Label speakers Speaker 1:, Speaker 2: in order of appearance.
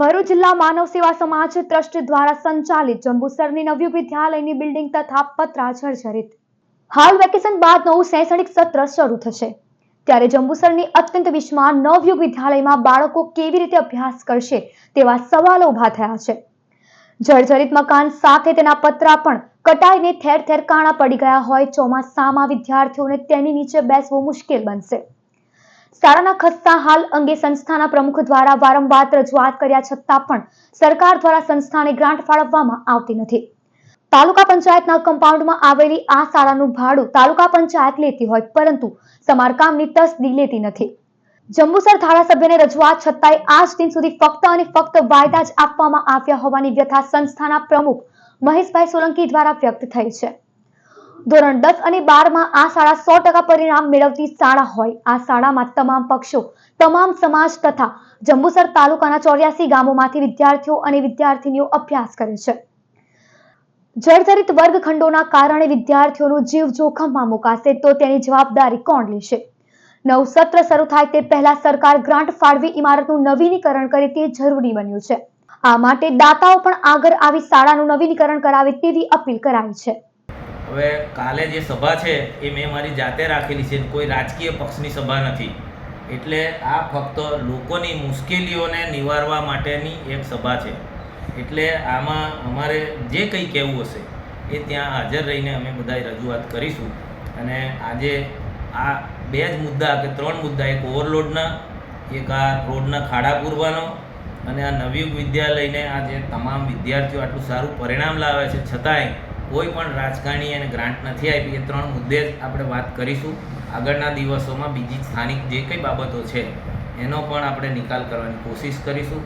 Speaker 1: ભરૂચ જિલ્લા માનવ સેવા સમાજ ટ્રસ્ટ દ્વારા સંચાલિત જંબુસરની નવયુગ વિદ્યાલયની બિલ્ડિંગ તથા પતરા જર્જરિત। હાલ વેકેશન બાદ નવું શૈક્ષણિક સત્ર શરૂ થશે ત્યારે જંબુસરની અત્યંત વિસ્મા નવયુગ વિદ્યાલયમાં બાળકો કેવી રીતે અભ્યાસ કરશે તેવા સવાલો ઊભા થયા છે। જર્જરિત મકાન સાથે તેના પતરા પણ કટાઈને ઠેર ઠેર કાણા પડી ગયા હોય ચોમાસામાં વિદ્યાર્થીઓને તેની નીચે બેસવું મુશ્કેલ બનશે। શાળાના ખસ્તા હાલ અંગે સંસ્થાના પ્રમુખ દ્વારા વારંવાર રજૂઆત કર્યા છતાં પણ સરકાર દ્વારા સંસ્થાને ગ્રાન્ટ ફાળવવામાં આવતી નથી। તાલુકા પંચાયતના કમ્પાઉન્ડમાં આવેલી આ શાળાનું ભાડું તાલુકા પંચાયત લેતી હોય પરંતુ સમારકામની તસદી લેતી નથી। જંબુસર ધારાસભ્યને રજૂઆત છતાંય આજ દિન સુધી ફક્ત અને ફક્ત વાયદા જ આપવામાં આવ્યા હોવાની વ્યથા સંસ્થાના પ્રમુખ મહેશભાઈ સોલંકી દ્વારા વ્યક્ત થઈ છે। ધોરણ 10 અને 12 માં આ શાળા 100% પરિણામ મેળવતી શાળા હોય આ શાળામાં તમામ પક્ષો તમામ સમાજ તથા જંબુસર તાલુકાના 84 ગામોમાંથી વિદ્યાર્થીઓ અને વિદ્યાર્થીનીઓ અભ્યાસ કરે છે। જર્જરિત વર્ગખંડોના કારણે વિદ્યાર્થીઓનો જીવ જોખમમાં મુકાશે તો તેની જવાબદારી કોણ લેશે? નવું સત્ર શરૂ થાય તે પહેલા સરકાર ગ્રાન્ટ ફાળવી ઇમારતનું નવીનીકરણ કરે તે જરૂરી બન્યું છે। આ માટે દાતાઓ પણ આગળ આવી શાળાનું નવીનીકરણ કરાવે તેવી અપીલ કરાઈ છે।
Speaker 2: હવે કાલે જે સભા છે એ મેં મારી જાતે રાખેલી છે, કોઈ રાજકીય પક્ષની સભા નથી, એટલે આ ફક્ત લોકોની મુશ્કેલીઓને નિવારવા માટેની એક સભા છે। એટલે આમાં અમારે જે કંઈ કહેવું હશે એ ત્યાં હાજર રહીને અમે બધાએ રજૂઆત કરીશું। અને આજે આ બે જ મુદ્દા કે ત્રણ મુદ્દા, એક ઓવરલોડના, એક આ રોડના ખાડા પૂરવાનો અને આ નવયુગ વિદ્યાલયને આ જે તમામ વિદ્યાર્થીઓ આટલું સારું પરિણામ લાવે છે છતાંય કોઈ પણ રાજકારણી અને ગ્રાન્ટ નથી આપી, એ ત્રણ મુદ્દે જ આપણે વાત કરીશું। આગળના દિવસોમાં બીજી સ્થાનિક જે કંઈ બાબતો છે એનો પણ આપણે નિકાલ કરવાની કોશિશ કરીશું।